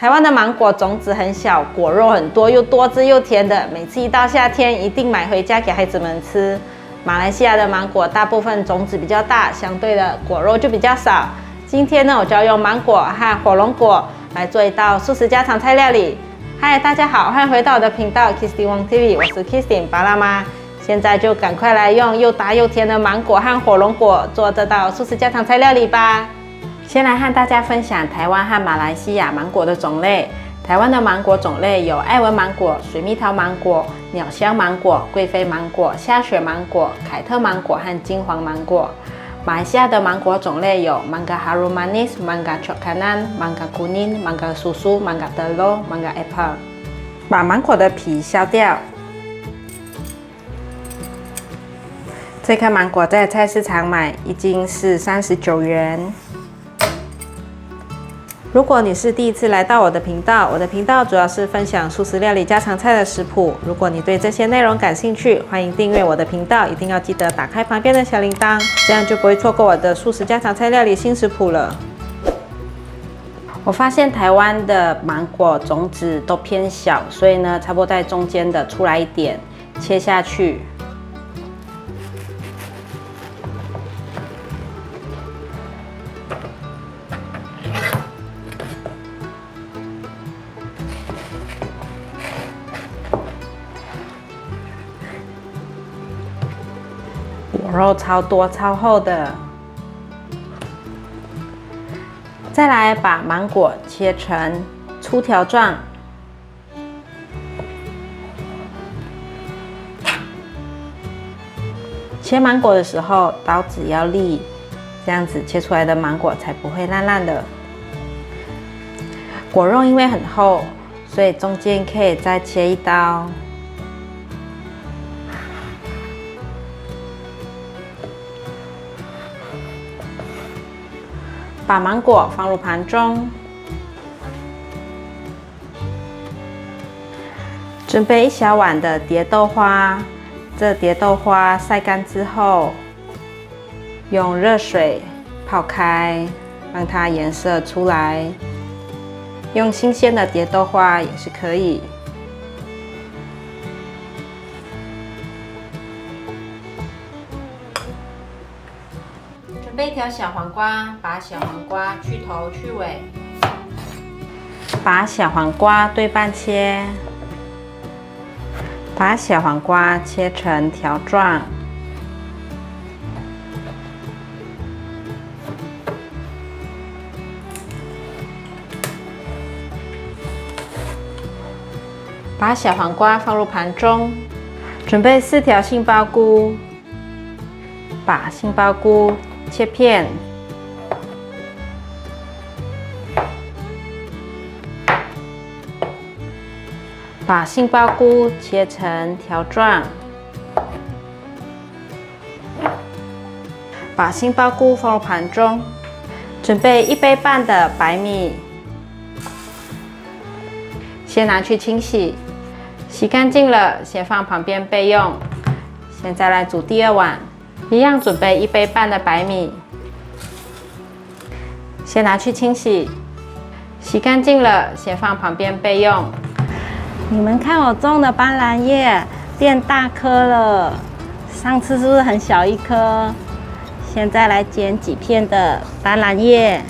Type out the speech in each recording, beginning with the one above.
台湾的芒果种子很小，果肉很多，又多汁又甜的，每次一到夏天，一定买回家给孩子们吃。马来西亚的芒果大部分种子比较大，相对的果肉就比较少。今天呢，我就要用芒果和火龙果来做一道素食家常菜料理。嗨，大家好，欢迎回到我的频道 Kirsty Wong TV， 我是 Kirsty 巴拉妈。现在就赶快来用又大又甜的芒果和火龙果做这道素食家常菜料理吧。先来和大家分享台湾和马来西亚芒果的种类。台湾的芒果种类有爱文芒果、水蜜桃芒果、鸟香芒果、贵妃芒果、下雪芒果、凯特芒果和金黄芒果。马来西亚的芒果种类有 Mangga Harum Manis、Mangga Chutkanan、Mangga Kuning、Mangga Susu、Mangga Telur、Mangga Apple。把芒果的皮削掉。这颗芒果在菜市场买一斤是39元。如果你是第一次来到我的频道，我的频道主要是分享素食料理家常菜的食谱。如果你对这些内容感兴趣，欢迎订阅我的频道，一定要记得打开旁边的小铃铛，这样就不会错过我的素食家常菜料理新食谱了。我发现台湾的芒果种子都偏小，所以呢，差不多在中间的出来一点，切下去。果肉超多超厚的。再来把芒果切成粗条状。切芒果的时候，刀子要利，这样子切出来的芒果才不会烂烂的。果肉因为很厚，所以中间可以再切一刀。把芒果放入盘中，准备1小碗的蝶豆花。这蝶豆花晒干之后，用热水泡开，让它颜色出来。用新鲜的蝶豆花也是可以。准备一条小黄瓜，把小黄瓜去头去尾，把小黄瓜对半切，把小黄瓜切成条状，把小黄瓜放入盘中，准备4条杏鲍菇，把杏鲍菇切片，把杏鲍菇切成条状，把杏鲍菇放入盘中，准备1杯半的白米，先拿去清洗，洗干净了，先放旁边备用。现在来煮第2碗。一样准备1杯半的白米，先拿去清洗，洗干净了，先放旁边备用。你们看我种的斑斓叶变大颗了，上次是不是很小一颗？现在来剪几片的斑斓叶，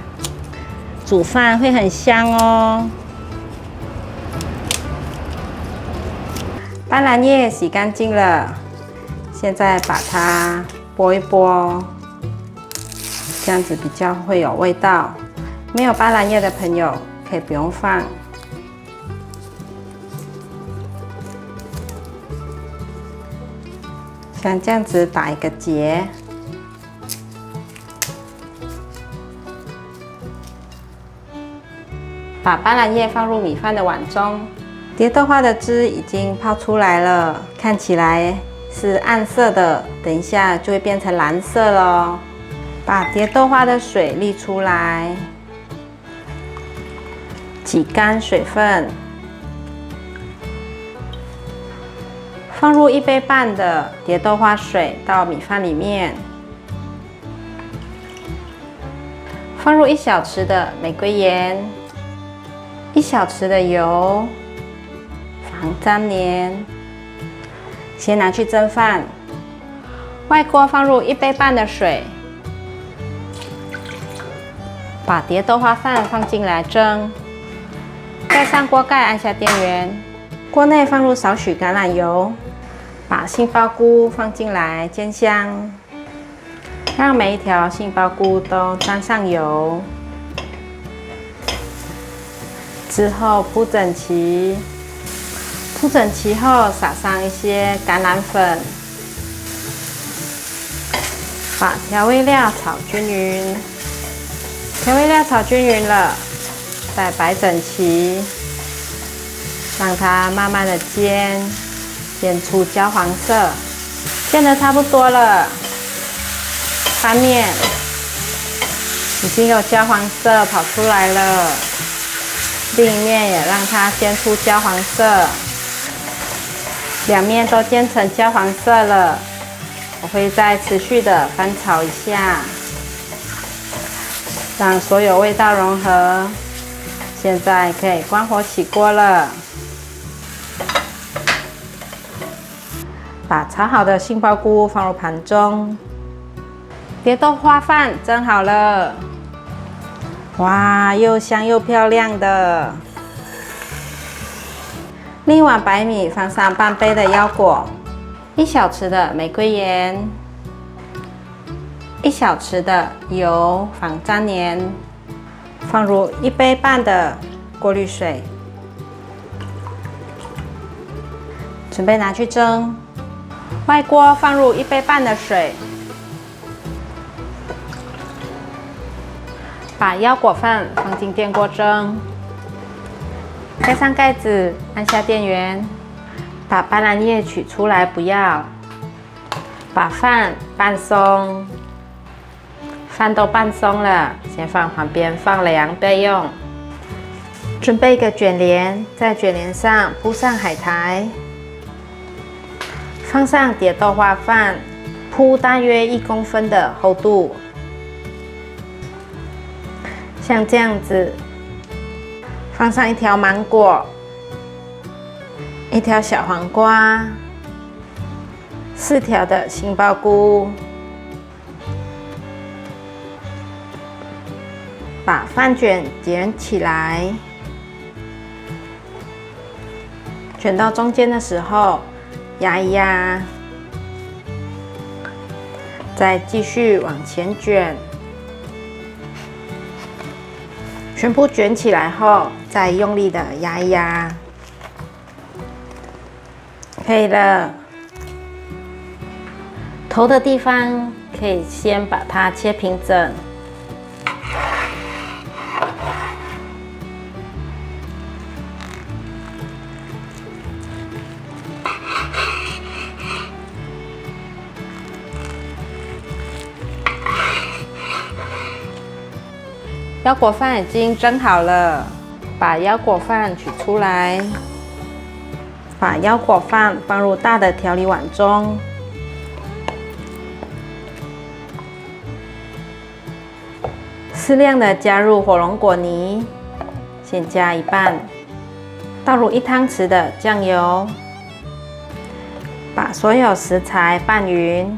煮饭会很香哦。斑斓叶洗干净了，现在把它拨一拨，这样子比较会有味道。没有斑斓叶的朋友可以不用放。像这样子打一个结，把斑斓叶放入米饭的碗中。蝶豆花的汁已经泡出来了，看起来是暗色的，等一下就会变成蓝色了。把蝶豆花的水沥出来，挤干水分，放入1杯半的蝶豆花水到米饭里面，放入1小匙的玫瑰盐， 1小匙的油，防粘连。先拿去蒸饭，外锅放入1杯半的水，把蝶豆花饭放进来蒸，盖上锅盖，按下电源。锅内放入少许橄榄油，把杏鲍菇放进来煎香，让每一条杏鲍菇都沾上油。之后铺整齐。铺整齐后，撒上一些橄榄粉，把调味料炒均匀。调味料炒均匀了，再摆整齐，让它慢慢的煎，煎出焦黄色。煎得差不多了，翻面已经有焦黄色跑出来了，另一面也让它煎出焦黄色。两面都煎成焦黄色了，我会再持续的翻炒一下，让所有味道融合。现在可以关火起锅了，把炒好的杏鲍菇放入盘中，蝶豆花饭蒸好了，哇，又香又漂亮的。另一碗白米放上半杯的腰果，1小匙的玫瑰盐，1小匙的油防粘连，放入1杯半的过滤水，准备拿去蒸。外锅放入1杯半的水，把腰果饭放进电锅蒸。盖上盖子，按下电源，把斑斓叶取出来不要，把饭拌松，饭都拌松了，先放旁边放凉备用。准备一个卷帘，在卷帘上铺上海苔，放上蝶豆花饭，铺大约1公分的厚度，像这样子。放上1条芒果，1条小黄瓜，4条的杏鲍菇，把饭卷卷起来，卷到中间的时候压一压，再继续往前卷。全部卷起来后，再用力的压一压，可以了。头的地方可以先把它切平整，腰果饭已经蒸好了，把腰果饭取出来，把腰果饭放入大的调理碗中，适量的加入火龙果泥，先加一半，倒入1汤匙的酱油，把所有食材拌匀。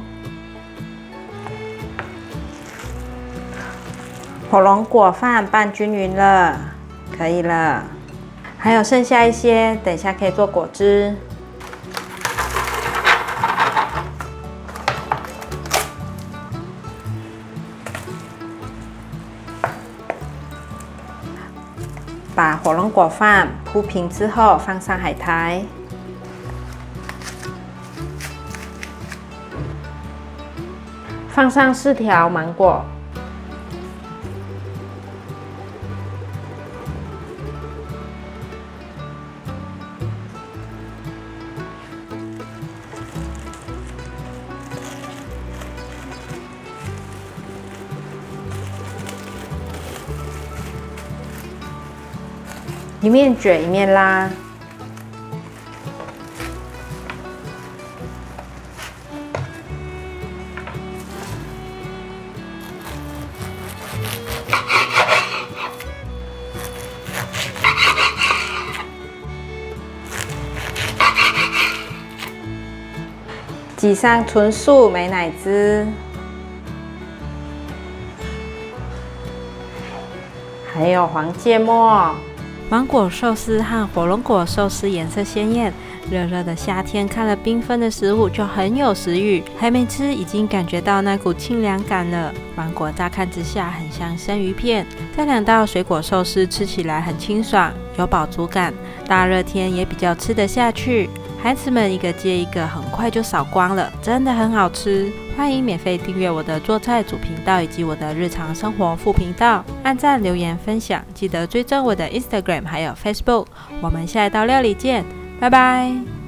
火龙果饭拌均匀了，可以了。还有剩下一些，等一下可以做果汁。把火龙果饭铺平之后，放上海苔，放上4条芒果。一面卷一面拉，挤上纯素美乃滋，还有黄芥末。芒果寿司和火龙果寿司颜色鲜艳，热热的夏天看了缤纷的食物就很有食欲，还没吃已经感觉到那股清凉感了。芒果乍看之下很像生鱼片，这2道水果寿司吃起来很清爽，有饱足感，大热天也比较吃得下去。孩子们一个接一个，很快就扫光了，真的很好吃。欢迎免费订阅我的做菜主频道以及我的日常生活副频道，按赞、留言、分享，记得追踪我的 Instagram 还有 Facebook。我们下一道料理见，拜拜。